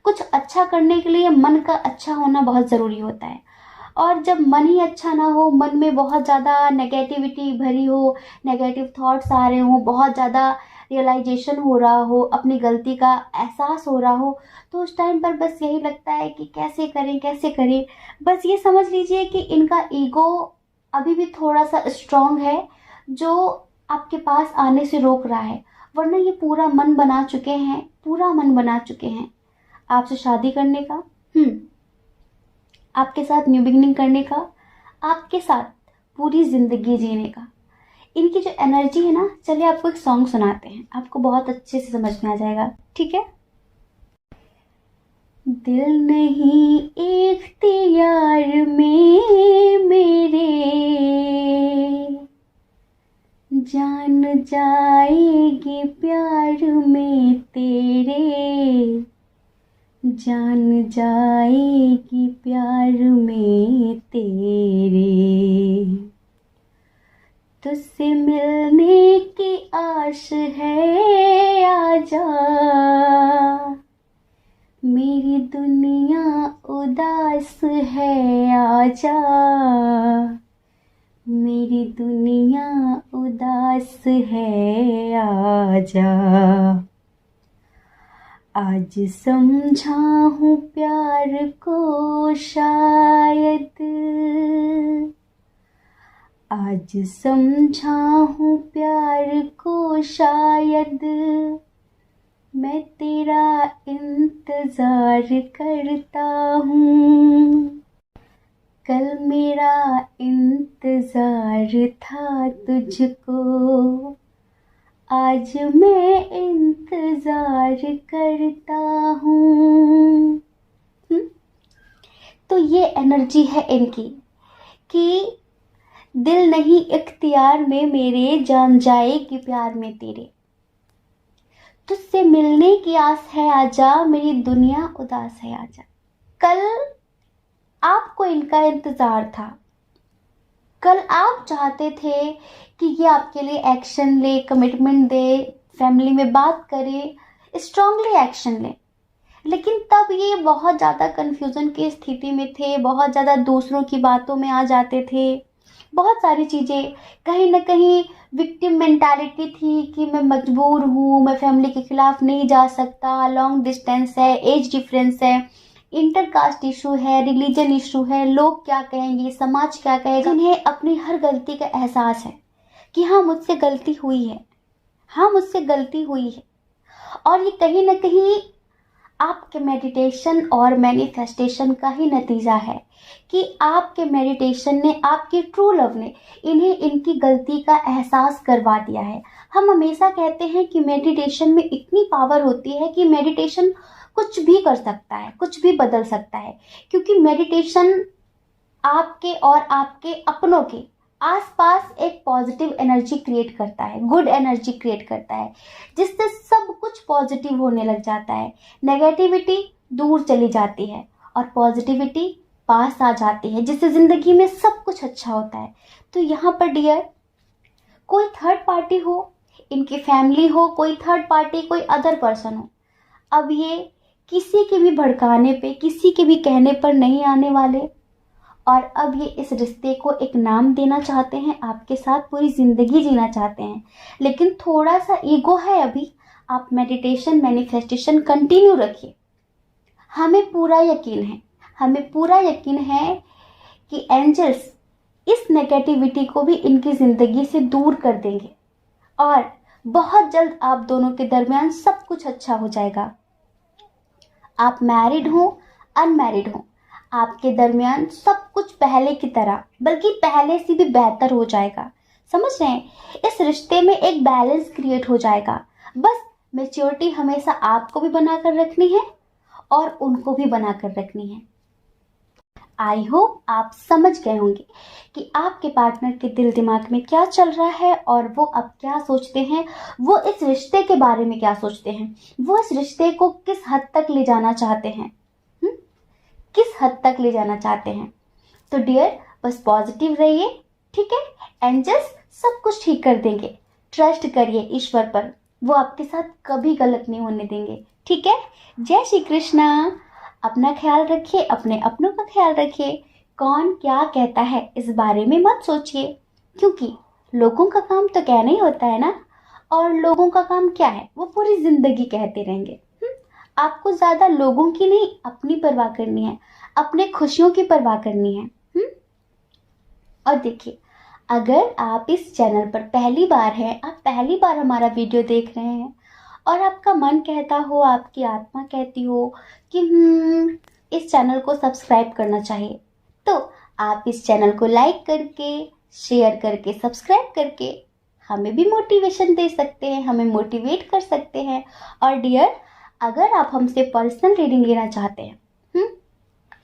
कुछ अच्छा करने के लिए मन का अच्छा होना बहुत ज़रूरी होता है, और जब मन ही अच्छा ना हो, मन में बहुत ज़्यादा नेगेटिविटी भरी हो, नेगेटिव थॉट्स आ रहे हो, बहुत ज़्यादा रियलाइजेशन हो रहा हो, अपनी गलती का एहसास हो रहा हो, तो उस टाइम पर बस यही लगता है कि कैसे करें, कैसे करें। बस ये समझ लीजिए कि इनका ईगो अभी भी थोड़ा सा स्ट्रांग है, जो आपके पास आने से रोक रहा है। वरना ये पूरा मन बना चुके हैं, पूरा मन बना चुके हैं आपसे शादी करने का, आपके साथ न्यू बिगनिंग करने का, आपके साथ पूरी जिंदगी जीने का। इनकी जो एनर्जी है ना, चलिए आपको एक सॉन्ग सुनाते हैं, आपको बहुत अच्छे से समझ में आ जाएगा। ठीक है। दिल नहीं इख्तियार में मेरे, जान जाएगी प्यार में तेरे, जान जाएगी प्यार में तेरे, तुझसे मिलने की आश है, आजा मेरी दुनिया उदास है, आजा मेरी दुनिया उदास है, आजा। आज समझा हूँ प्यार को शायद, आज समझा हूँ प्यार को शायद, मैं तेरा इंतज़ार करता हूँ। कल मेरा इंतज़ार था तुझको, आज मैं इंतज़ार करता हूँ। तो ये एनर्जी है इनकी कि दिल नहीं इख्तियार में मेरे, जान जाएगी प्यार में तेरे, तुझसे मिलने की आस है, आजा मेरी दुनिया उदास है, आजा। कल आपको इनका इंतज़ार था, कल आप चाहते थे कि ये आपके लिए एक्शन ले, कमिटमेंट दे, फैमिली में बात करे, स्ट्रांगली एक्शन ले, लेकिन तब ये बहुत ज़्यादा कन्फ्यूज़न की स्थिति में थे, बहुत ज़्यादा दूसरों की बातों में आ जाते थे, बहुत सारी चीज़ें, कहीं ना कहीं विक्टिम मेंटालिटी थी कि मैं मजबूर हूँ, मैं फैमिली के खिलाफ नहीं जा सकता, लॉन्ग डिस्टेंस है, एज डिफरेंस है, इंटरकास्ट इशू है, रिलीजन इशू है, लोग क्या कहेंगे, समाज क्या कहेगा। इन्हें अपनी हर गलती का एहसास है कि हाँ मुझसे गलती हुई है, हाँ मुझसे गलती हुई है। और ये कहीं ना कहीं आपके मेडिटेशन और मैनिफेस्टेशन का ही नतीजा है कि आपके मेडिटेशन ने, आपके ट्रू लव ने इन्हें इनकी गलती का एहसास करवा दिया है। हम हमेशा कहते हैं कि मेडिटेशन में इतनी पावर होती है कि मेडिटेशन कुछ भी कर सकता है, कुछ भी बदल सकता है, क्योंकि मेडिटेशन आपके और आपके अपनों के आसपास एक पॉजिटिव एनर्जी क्रिएट करता है, गुड एनर्जी क्रिएट करता है, जिससे सब कुछ पॉजिटिव होने लग जाता है। नेगेटिविटी दूर चली जाती है और पॉजिटिविटी पास आ जाती है, जिससे ज़िंदगी में सब कुछ अच्छा होता है। तो यहाँ पर डियर, कोई थर्ड पार्टी हो, इनकी फैमिली हो, कोई थर्ड पार्टी, कोई अदर पर्सन हो, अब ये किसी के भी भड़काने पे, किसी के भी कहने पर नहीं आने वाले, और अब ये इस रिश्ते को एक नाम देना चाहते हैं, आपके साथ पूरी ज़िंदगी जीना चाहते हैं। लेकिन थोड़ा सा ईगो है अभी, आप मेडिटेशन मैनिफेस्टेशन कंटिन्यू रखिए। हमें पूरा यकीन है, हमें पूरा यकीन है कि एंजल्स इस नेगेटिविटी को भी इनकी ज़िंदगी से दूर कर देंगे और बहुत जल्द आप दोनों के दरमियान सब कुछ अच्छा हो जाएगा। आप मैरिड हो, अनमैरिड हो, आपके दरमियान सब कुछ पहले की तरह, बल्कि पहले से भी बेहतर हो जाएगा। समझ रहे हैं? इस रिश्ते में एक बैलेंस क्रिएट हो जाएगा। बस मैच्योरिटी हमेशा आपको भी बनाकर रखनी है और उनको भी बनाकर रखनी है। आई होप आप समझ गए होंगे कि आपके पार्टनर के दिल दिमाग में क्या चल रहा है और वो अब क्या सोचते हैं, वो इस रिश्ते के बारे में क्या सोचते हैं, वो इस रिश्ते को किस हद तक ले जाना चाहते हैं, किस हद तक ले जाना चाहते हैं। तो डियर, बस पॉजिटिव रहिए, ठीक है? एंजल्स सब कुछ ठीक कर देंगे। ट्रस्ट करिए ईश्वर पर, वो आपके साथ कभी गलत नहीं होने देंगे, ठीक है? जय श्री कृष्णा। अपना ख्याल रखिए, अपने अपनों का ख्याल रखिए। कौन क्या कहता है इस बारे में मत सोचिए, क्योंकि लोगों का काम तो कहना ही होता है ना, और लोगों का काम क्या है, वो पूरी जिंदगी कहते रहेंगे। आपको ज्यादा लोगों की नहीं, अपनी परवाह करनी है, अपने खुशियों की परवाह करनी है। और देखिए, अगर आप इस चैनल पर पहली बार हैं, आप पहली बार हमारा वीडियो देख रहे हैं और आपका मन कहता हो, आपकी आत्मा कहती हो कि इस चैनल को सब्सक्राइब करना चाहिए, तो आप इस चैनल को लाइक करके, शेयर करके, सब्सक्राइब करके हमें भी मोटिवेशन दे सकते हैं, हमें मोटिवेट कर सकते हैं। और डियर, अगर आप हमसे पर्सनल रीडिंग लेना चाहते हैं,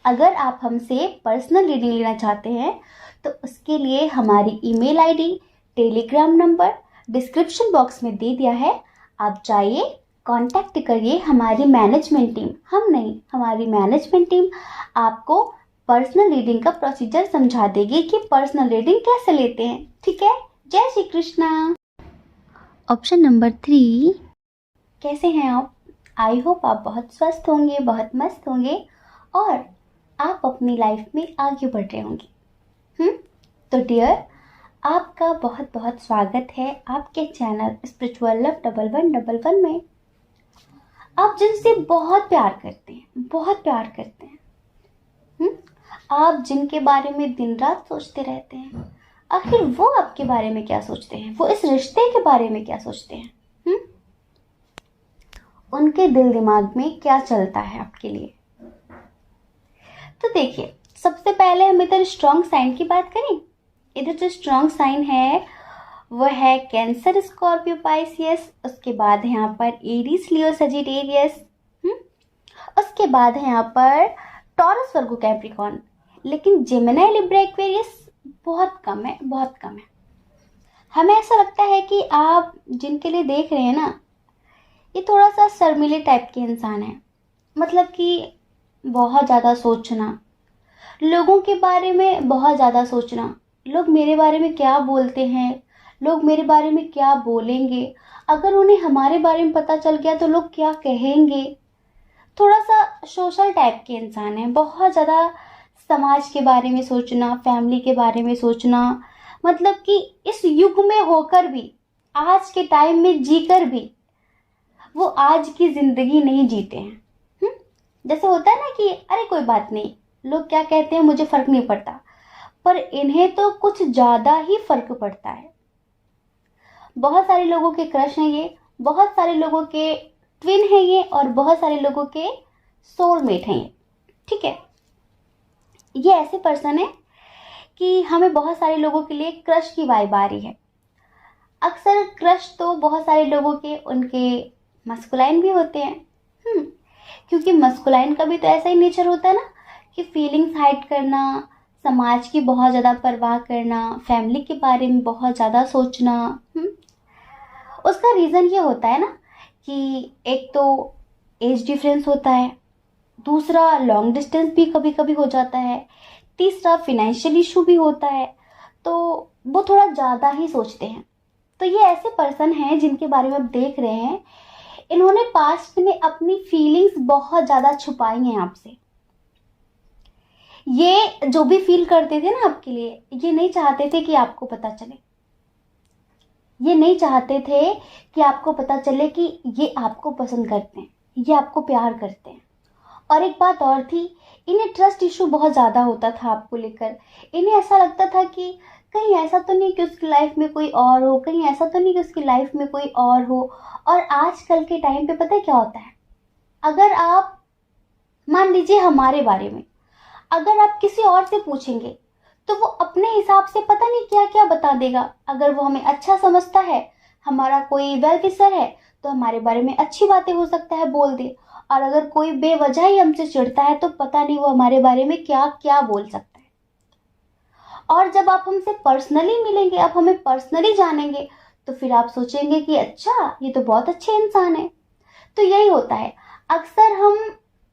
अगर आप हमसे पर्सनल रीडिंग लेना चाहते हैं, तो उसके लिए हमारी email ID, Telegram number description box में दे दिया है। आप जाइए, कांटेक्ट करिए हमारी मैनेजमेंट टीम। हम नहीं, हमारी मैनेजमेंट टीम आपको पर्सनल रीडिंग का प्रोसीजर समझा देगी कि पर्सनल रीडिंग कैसे लेते हैं। ठीक है, जय श्री कृष्णा। ऑप्शन नंबर 3, कैसे हैं आप? आई होप आप बहुत स्वस्थ होंगे, बहुत मस्त होंगे और आप अपनी लाइफ में आगे बढ़ रहे होंगे। तो डियर, आपका बहुत बहुत स्वागत है आपके चैनल स्पिरिचुअल लव 1111 में। आप जिनसे बहुत प्यार करते हैं, बहुत प्यार करते हैं, आप जिनके बारे में दिन रात सोचते रहते हैं, आखिर वो आपके बारे में क्या सोचते हैं, वो इस रिश्ते के बारे में क्या सोचते हैं, उनके दिल दिमाग में क्या चलता है आपके लिए। तो देखिए, सबसे पहले हम इधर स्ट्रॉन्ग साइन की बात करें। इधर जो स्ट्रॉन्ग साइन है वो है कैंसर, स्कॉर्पियो, पाइसियस। उसके बाद है यहाँ पर एरीज, लियो, सजिटेरियस। उसके बाद है यहाँ पर टॉरस, वर्गो, कैप्रिकॉर्न। लेकिन जेमिनी, लिब्रा, एक्वेरियस बहुत कम है, बहुत कम है। हमें ऐसा लगता है कि आप जिनके लिए देख रहे हैं ना, ये थोड़ा सा शर्मीले टाइप के इंसान है। मतलब कि बहुत ज़्यादा सोचना, लोगों के बारे में बहुत ज़्यादा सोचना, लोग मेरे बारे में क्या बोलते हैं, लोग मेरे बारे में क्या बोलेंगे, अगर उन्हें हमारे बारे में पता चल गया तो लोग क्या कहेंगे। थोड़ा सा सोशल टाइप के इंसान है, बहुत ज़्यादा समाज के बारे में सोचना, फैमिली के बारे में सोचना। मतलब कि इस युग में होकर भी, आज के टाइम में जीकर भी वो आज की ज़िंदगी नहीं जीते हैं। जैसे होता है ना कि अरे कोई बात नहीं, लोग क्या कहते हैं मुझे फ़र्क नहीं पड़ता, पर इन्हें तो कुछ ज़्यादा ही फ़र्क पड़ता है। बहुत सारे लोगों के क्रश हैं ये, बहुत सारे लोगों के ट्विन हैं ये, और बहुत सारे लोगों के सोलमेट हैं ये। ठीक है, ये ऐसे पर्सन है कि हमें बहुत सारे लोगों के लिए क्रश की वाइब आ रही है। अक्सर क्रश तो बहुत सारे लोगों के उनके मस्कुलाइन भी होते हैं। क्योंकि मस्कुलाइन का भी तो ऐसा ही नेचर होता है ना कि फीलिंग्स हाइड करना, समाज की बहुत ज़्यादा परवाह करना, फैमिली के बारे में बहुत ज़्यादा सोचना। उसका रीज़न ये होता है ना कि एक तो एज डिफरेंस होता है, दूसरा लॉन्ग डिस्टेंस भी कभी कभी हो जाता है, तीसरा फिनेंशियल इशू भी होता है, तो वो थोड़ा ज़्यादा ही सोचते हैं। तो ये ऐसे पर्सन हैं जिनके बारे में आप देख रहे हैं, इन्होंने पास्ट में अपनी फीलिंग्स बहुत ज़्यादा छुपाई हैं आपसे। ये जो भी फील करते थे ना आपके लिए, ये नहीं चाहते थे कि आपको पता चले, ये नहीं चाहते थे कि आपको पता चले कि ये आपको पसंद करते हैं, ये आपको प्यार करते हैं। और एक बात और थी, इन्हें ट्रस्ट इशू बहुत ज़्यादा होता था आपको लेकर। इन्हें ऐसा लगता था कि कहीं ऐसा तो नहीं कि उसकी लाइफ में कोई और हो, कहीं ऐसा तो नहीं कि उसकी लाइफ में कोई और हो। और आजकल के टाइम पे पता है क्या होता है, अगर आप मान लीजिए हमारे बारे में अगर आप किसी और से पूछेंगे तो वो अपने हिसाब से पता नहीं क्या क्या बता देगा। अगर वो हमें अच्छा समझता है, हमारा कोई वेल विशर है, तो हमारे बारे में अच्छी बातें हो सकता है बोल दे। और अगर कोई बेवजह ही हमसे चिढ़ता है तो पता नहीं वो हमारे बारे में क्या क्या बोल सकता है। और जब आप हमसे पर्सनली मिलेंगे, आप हमें पर्सनली जानेंगे, तो फिर आप सोचेंगे कि अच्छा ये तो बहुत अच्छे इंसान है। तो यही होता है, अक्सर हम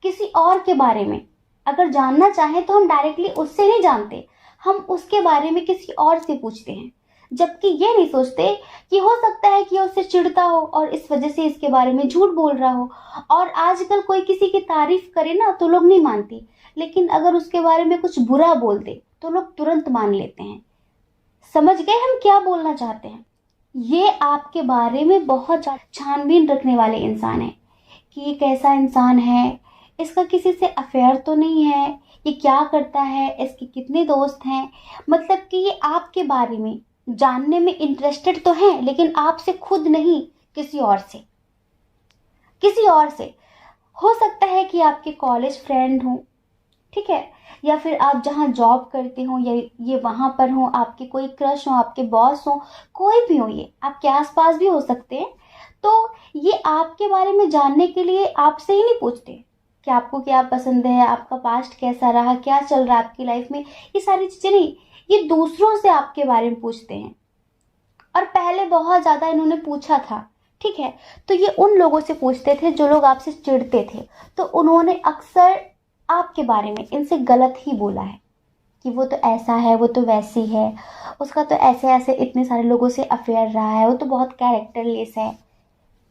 किसी और के बारे में अगर जानना चाहें तो हम डायरेक्टली उससे नहीं जानते, हम उसके बारे में किसी और से पूछते हैं, जबकि ये नहीं सोचते कि हो सकता है कि ये उससे चिढ़ता हो और इस वजह से इसके बारे में झूठ बोल रहा हो। और आजकल कोई किसी की तारीफ करे ना तो लोग नहीं मानती, लेकिन अगर उसके बारे में कुछ बुरा बोल दे तो लोग तुरंत मान लेते हैं। समझ गए हम क्या बोलना चाहते हैं? ये आपके बारे में बहुत छानबीन रखने वाले इंसान है कि ये कैसा इंसान है, इसका किसी से अफेयर तो नहीं है, ये क्या करता है, इसके कितने दोस्त हैं। मतलब कि ये आपके बारे में जानने में इंटरेस्टेड तो हैं, लेकिन आपसे खुद नहीं, किसी और से, किसी और से। हो सकता है कि आपके कॉलेज फ्रेंड हो, ठीक है, या फिर आप जहाँ जॉब करते हो या ये वहाँ पर हो, आपके कोई क्रश हो, आपके बॉस हो, कोई भी हो, ये आपके आसपास भी हो सकते हैं। तो ये आपके बारे में जानने के लिए आपसे ही नहीं पूछते कि आपको क्या पसंद है, आपका पास्ट कैसा रहा, क्या चल रहा है आपकी लाइफ में, ये सारी चीज़ें नहीं, ये दूसरों से आपके बारे में पूछते हैं। और पहले बहुत ज़्यादा इन्होंने पूछा था ठीक है। तो ये उन लोगों से पूछते थे जो लोग आपसे चिढ़ते थे, तो उन्होंने अक्सर आपके बारे में इनसे गलत ही बोला है कि वो तो ऐसा है, वो तो वैसी है, उसका तो ऐसे ऐसे इतने सारे लोगों से अफेयर रहा है, वो तो बहुत कैरेक्टरलेस है।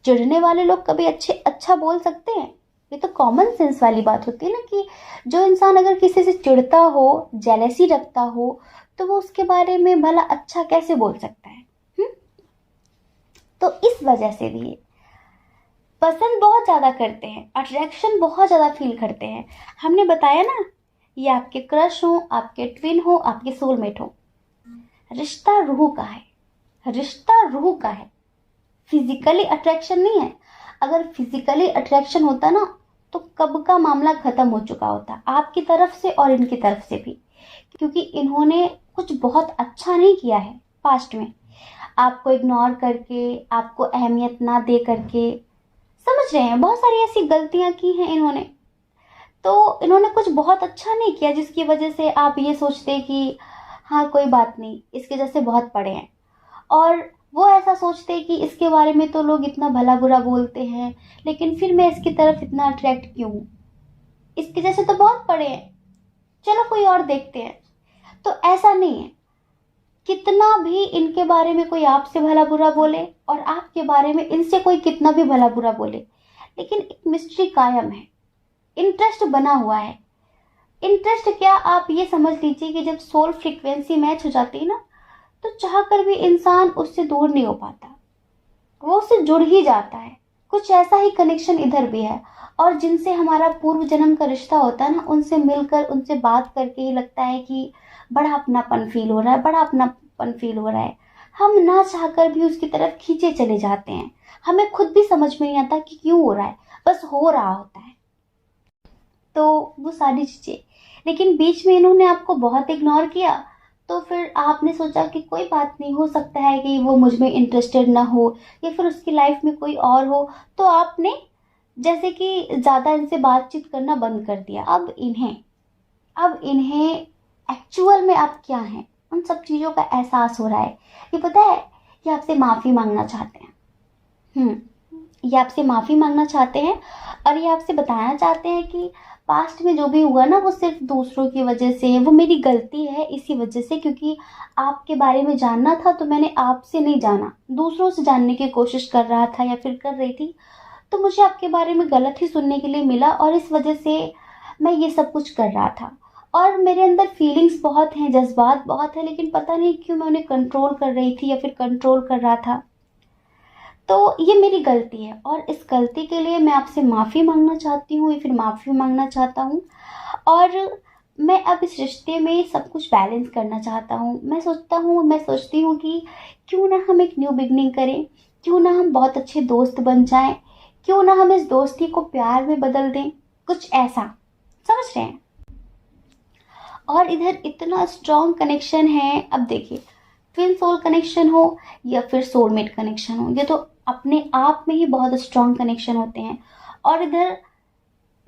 चिढ़ने वाले लोग कभी अच्छा बोल सकते हैं? ये तो कॉमन सेंस वाली बात होती है ना कि जो इंसान अगर किसी से चिढ़ता हो, जेलेसी रखता हो, तो वो उसके बारे में भला अच्छा कैसे बोल सकता है? तो इस वजह से भी पसंद बहुत ज़्यादा करते हैं, अट्रैक्शन बहुत ज़्यादा फील करते हैं। हमने बताया ना, ये आपके क्रश हो, आपके ट्विन हो, आपके सोलमेट हो। रिश्ता रूह का है, रिश्ता रूह का है, फिजिकली अट्रैक्शन नहीं है। अगर फिजिकली अट्रैक्शन होता ना तो कब का मामला खत्म हो चुका होता, आपकी तरफ से और इनकी तरफ से भी, क्योंकि इन्होंने कुछ बहुत अच्छा नहीं किया है पास्ट में। आपको इग्नोर करके, आपको अहमियत ना दे करके, समझ रहे हैं, बहुत सारी ऐसी गलतियां की हैं इन्होंने। तो इन्होंने कुछ बहुत अच्छा नहीं किया जिसकी वजह से आप ये सोचते कि हाँ कोई बात नहीं, इसके जैसे बहुत पढ़े हैं। और वो ऐसा सोचते कि इसके बारे में तो लोग इतना भला बुरा बोलते हैं, लेकिन फिर मैं इसकी तरफ इतना अट्रैक्ट क्यों हूँ, इसके जैसे तो बहुत पढ़े हैं, चलो कोई और देखते हैं। तो ऐसा नहीं है, कितना भी इनके बारे में कोई आपसे भला बुरा बोले और आपके बारे में इनसे कोई कितना भी भला बुरा बोले, लेकिन एक मिस्ट्री कायम है, इंटरेस्ट बना हुआ है। इंटरेस्ट क्या, आप ये समझ लीजिए कि जब सोल फ्रीक्वेंसी मैच हो जाती है ना, तो चाह कर भी इंसान उससे दूर नहीं हो पाता, वो उससे जुड़ ही जाता है। कुछ ऐसा ही कनेक्शन इधर भी है। और जिनसे हमारा पूर्व जन्म का रिश्ता होता है ना, उनसे मिलकर, उनसे बात करके ही लगता है कि बड़ा अपनापन फील हो रहा है, बड़ा अपनापन फील हो रहा है। हम ना चाहकर भी उसकी तरफ खींचे चले जाते हैं, हमें खुद भी समझ में नहीं आता कि क्यों हो रहा है, बस हो रहा होता है। तो वो सारी चीजें, लेकिन बीच में इन्होंने आपको बहुत इग्नोर किया, तो फिर आपने सोचा कि कोई बात नहीं, हो सकता है कि वो मुझ में इंटरेस्टेड ना हो या फिर उसकी लाइफ में कोई और हो, तो आपने जैसे कि ज़्यादा इनसे बातचीत करना बंद कर दिया। अब इन्हें एक्चुअल में आप क्या हैं, उन सब चीज़ों का एहसास हो रहा है। ये पता है, ये आपसे माफ़ी मांगना चाहते हैं। ये आपसे माफ़ी मांगना चाहते हैं और ये आपसे बताना चाहते हैं कि पास्ट में जो भी हुआ ना, वो सिर्फ दूसरों की वजह से, वो मेरी गलती है इसी वजह से, क्योंकि आपके बारे में जानना था तो मैंने आपसे नहीं जाना, दूसरों से जानने की कोशिश कर रहा था या फिर कर रही थी, तो मुझे आपके बारे में गलत ही सुनने के लिए मिला और इस वजह से मैं ये सब कुछ कर रहा था। और मेरे अंदर फीलिंग्स बहुत हैं, जज्बात बहुत हैं, लेकिन पता नहीं क्यों मैं उन्हें कंट्रोल कर रही थी या फिर कंट्रोल कर रहा था। तो ये मेरी गलती है और इस गलती के लिए मैं आपसे माफ़ी मांगना चाहती हूँ या फिर माफ़ी मांगना चाहता हूँ। और मैं अब इस रिश्ते में सब कुछ बैलेंस करना चाहता हूँ। मैं सोचती हूँ कि क्यों ना हम एक न्यू बिगनिंग करें, क्यों ना हम बहुत अच्छे दोस्त बन जाएं, क्यों ना हम इस दोस्ती को प्यार में बदल दें, कुछ ऐसा, समझ रहे हैं। और इधर इतना स्ट्रॉन्ग कनेक्शन है। अब देखिए, ट्विन सोल कनेक्शन हो या फिर सोलमेट कनेक्शन हो, ये तो अपने आप में ही बहुत स्ट्रॉन्ग कनेक्शन होते हैं। और इधर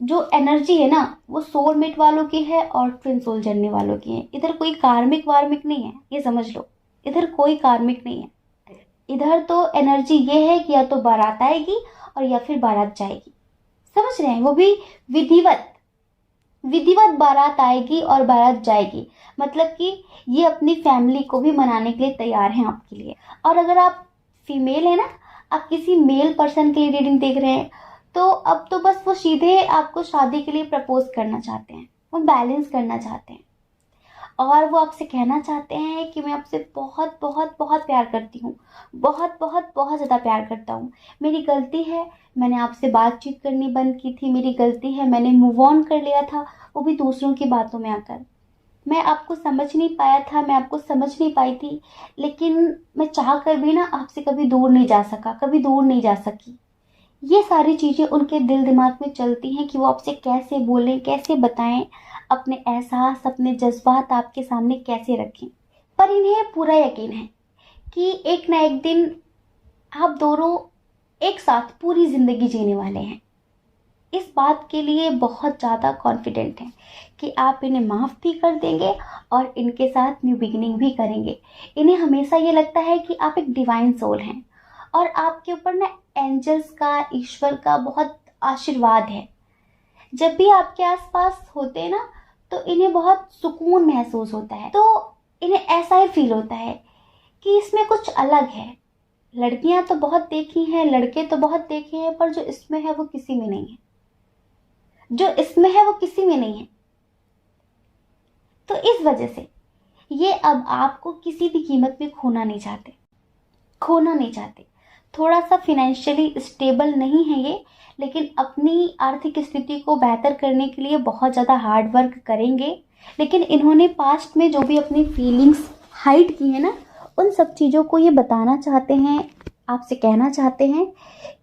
जो एनर्जी है ना, वो सोलमेट वालों की है और ट्विन सोल जर्नी वालों की है। इधर कोई कार्मिक वार्मिक नहीं है, ये समझ लो, इधर कोई कार्मिक नहीं है। इधर तो एनर्जी ये है कि या तो बारात आएगी और या फिर बारात जाएगी, समझ रहे हैं, वो भी विधिवत विधिवत बारात आएगी और बारात जाएगी, मतलब कि ये अपनी फैमिली को भी मनाने के लिए तैयार हैं आपके लिए। और अगर आप फीमेल है ना, आप किसी मेल पर्सन के लिए रीडिंग देख रहे हैं, तो अब तो बस वो सीधे आपको शादी के लिए प्रपोज करना चाहते हैं, वो बैलेंस करना चाहते हैं और वो आपसे कहना चाहते हैं कि मैं आपसे बहुत बहुत बहुत प्यार करती हूँ, बहुत बहुत बहुत ज़्यादा प्यार करता हूँ। मेरी गलती है, मैंने आपसे बातचीत करनी बंद की थी, मेरी गलती है, मैंने मूव ऑन कर लिया था, वो भी दूसरों की बातों में आकर। मैं आपको समझ नहीं पाया था, मैं आपको समझ नहीं पाई थी, लेकिन मैं चाह कर भी ना आपसे कभी दूर नहीं जा सका, कभी दूर नहीं जा सकी। ये सारी चीज़ें उनके दिल दिमाग में चलती हैं कि वो आपसे कैसे बोलें, कैसे बताएं, अपने एहसास, अपने जज्बात आपके सामने कैसे रखें। पर इन्हें पूरा यकीन है कि एक ना एक दिन आप दोनों एक साथ पूरी ज़िंदगी जीने वाले हैं। इस बात के लिए बहुत ज़्यादा कॉन्फिडेंट हैं कि आप इन्हें माफ़ भी कर देंगे और इनके साथ न्यू बिगिनिंग भी करेंगे। इन्हें हमेशा ये लगता है कि आप एक डिवाइन सोल हैं और आपके ऊपर ना एंजल्स का, ईश्वर का बहुत आशीर्वाद है। जब भी आपके आसपास होते हैं ना तो इन्हें बहुत सुकून महसूस होता है। तो इन्हें ऐसा ही फील होता है कि इसमें कुछ अलग है। लड़कियां तो बहुत देखी हैं, लड़के तो बहुत देखे हैं, पर जो इसमें है वो किसी में नहीं है। जो इसमें है वो किसी में नहीं है। तो इस वजह से ये अब आपको किसी भी कीमत में खोना नहीं चाहते, खोना नहीं चाहते। थोड़ा सा फिनेंशियली स्टेबल नहीं है ये, लेकिन अपनी आर्थिक स्थिति को बेहतर करने के लिए बहुत ज़्यादा हार्ड वर्क करेंगे। लेकिन इन्होंने पास्ट में जो भी अपनी फीलिंग्स हाइड की है ना, उन सब चीज़ों को ये बताना चाहते हैं, आपसे कहना चाहते हैं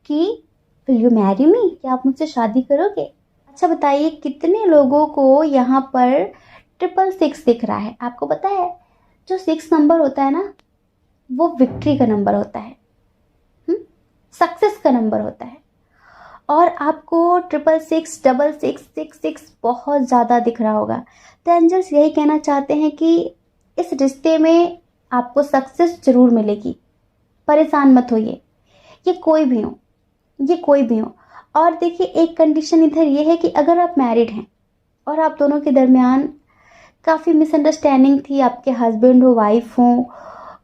कि विल यू मैरी मी, क्या आप मुझसे शादी करोगे। अच्छा बताइए, कितने लोगों को यहाँ पर 666 दिख रहा है? आपको पता है जो 6 नंबर होता है ना, वो विक्ट्री का नंबर होता है, सक्सेस का नंबर होता है। और आपको 666, 6666 बहुत ज़्यादा दिख रहा होगा। तो एंजल्स यही कहना चाहते हैं कि इस रिश्ते में आपको सक्सेस जरूर मिलेगी, परेशान मत होइए। ये कोई भी हो, ये कोई भी हो। और देखिए, एक कंडीशन इधर ये है कि अगर आप मैरिड हैं और आप दोनों के दरमियान काफ़ी मिसअंडरस्टैंडिंग थी, आपके हस्बैंड हो, वाइफ हो,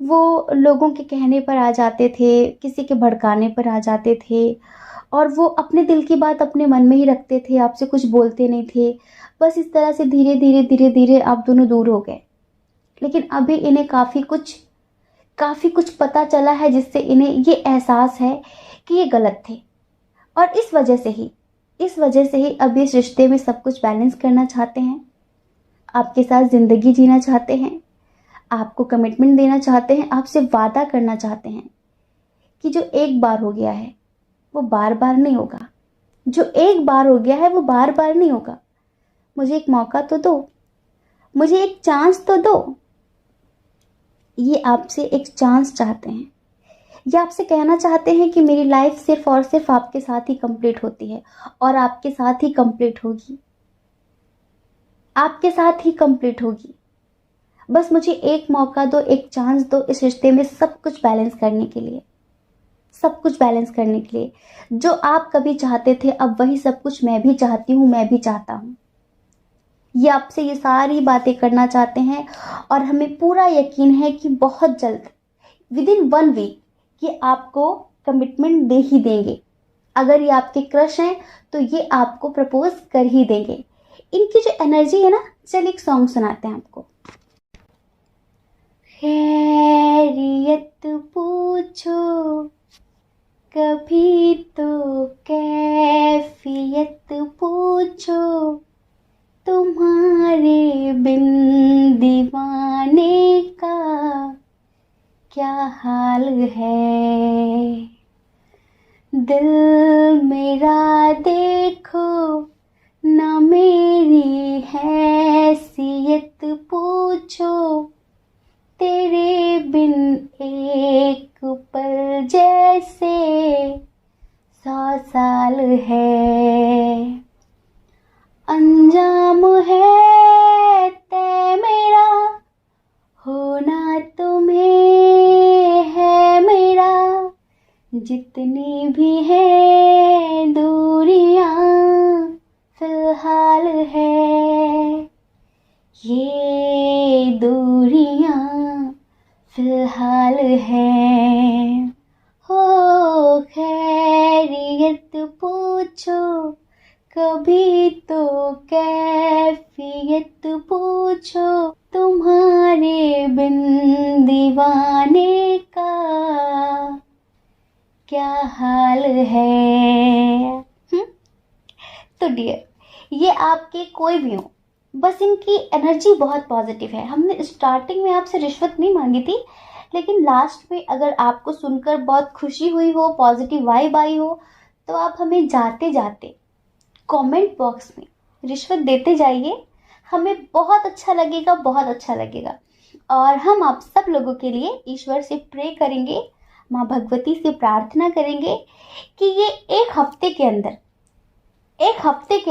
वो लोगों के कहने पर आ जाते थे, किसी के भड़काने पर आ जाते थे, और वो अपने दिल की बात अपने मन में ही रखते थे, आपसे कुछ बोलते नहीं थे। बस इस तरह से धीरे धीरे धीरे धीरे आप दोनों दूर हो गए। लेकिन अभी इन्हें काफ़ी कुछ पता चला है, जिससे इन्हें ये एहसास है कि ये गलत थे। और इस वजह से ही अब इस रिश्ते में सब कुछ बैलेंस करना चाहते हैं, आपके साथ ज़िंदगी जीना चाहते हैं, आपको कमिटमेंट देना चाहते हैं, आपसे वादा करना चाहते हैं कि जो एक बार हो गया है वो बार बार नहीं होगा। जो एक बार हो गया है वो बार बार नहीं होगा। मुझे एक मौका तो दो, मुझे एक चांस तो दो। ये आपसे एक चांस चाहते हैं। ये आपसे कहना चाहते हैं कि मेरी लाइफ सिर्फ और सिर्फ आपके साथ ही कंप्लीट होती है, और आपके साथ ही कंप्लीट होगी, आपके साथ ही कंप्लीट होगी। बस मुझे एक मौका दो, एक चांस दो इस रिश्ते में सब कुछ बैलेंस करने के लिए, सब कुछ बैलेंस करने के लिए। जो आप कभी चाहते थे, अब वही सब कुछ मैं भी चाहती हूँ, मैं भी चाहता हूँ। ये आपसे ये सारी बातें करना चाहते हैं, और हमें पूरा यकीन है कि बहुत जल्द, विदिन 1 वीक, ये आपको कमिटमेंट दे ही देंगे। अगर ये आपके क्रश हैं तो ये आपको प्रपोज कर ही देंगे। इनकी जो एनर्जी है ना, चलिए एक सॉन्ग सुनाते हैं आपको। खैरियत पूछो कभी तो कैफियत पूछो, तुम्हारे बिन दीवाने का क्या हाल है। दिल मेरा देखो ना, मेरी हैसियत पूछो, तेरे बिन एक पल जैसे 100 साल है। अंजाम है तय मेरा, होना तुम्हें है मेरा, जितनी भी है दूरियां फिलहाल है। ये दूरियां फिलहाल है। हो खैरियत पूछो कभी तो कैफियत पूछो, तुम्हारे बिन दीवाने का क्या हाल है। तो डियर, ये आपके कोई भी हो, बस इनकी एनर्जी बहुत पॉजिटिव है। हमने स्टार्टिंग में आपसे रिश्वत नहीं मांगी थी, लेकिन लास्ट में अगर आपको सुनकर बहुत खुशी हुई हो, पॉजिटिव वाइब आई हो, तो आप हमें जाते जाते कमेंट बॉक्स में रिश्वत देते जाइए। हमें बहुत अच्छा लगेगा, बहुत अच्छा लगेगा। और हम आप सब लोगों के लिए ईश्वर से प्रे करेंगे, माँ भगवती से प्रार्थना करेंगे कि ये एक हफ्ते के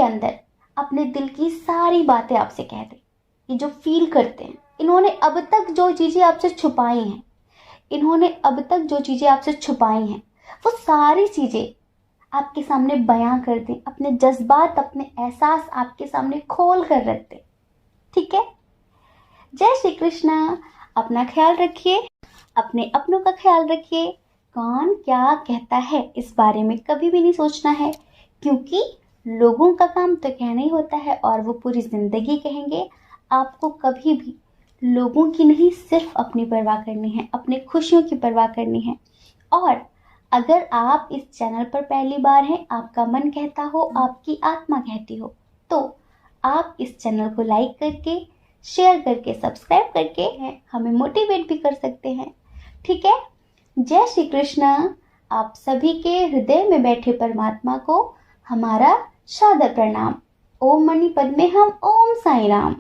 अंदर अपने दिल की सारी बातें आपसे कह दे। ये जो फील करते हैं, इन्होंने अब तक जो चीज़ें आपसे छुपाई हैं, इन्होंने अब तक जो चीज़ें आपसे छुपाई हैं वो सारी चीज़ें आपके सामने बयां कर दें, अपने जज्बात, अपने एहसास आपके सामने खोल कर रख दें। ठीक है। जय श्री कृष्णा। अपना ख्याल रखिए, अपने अपनों का ख्याल रखिए। कौन क्या कहता है इस बारे में कभी भी नहीं सोचना है, क्योंकि लोगों का काम तो कहना ही होता है और वो पूरी जिंदगी कहेंगे। आपको कभी भी लोगों की नहीं, सिर्फ अपनी परवाह करनी है, अपने खुशियों की परवाह करनी है। और अगर आप इस चैनल पर पहली बार हैं, आपका मन कहता हो, आपकी आत्मा कहती हो, तो आप इस चैनल को लाइक करके, शेयर करके, सब्सक्राइब करके हमें मोटिवेट भी कर सकते हैं। ठीक है। जय श्री कृष्ण। आप सभी के हृदय में बैठे परमात्मा को हमारा सादर प्रणाम। ओम मणि पद्मे हम, ओम साई राम।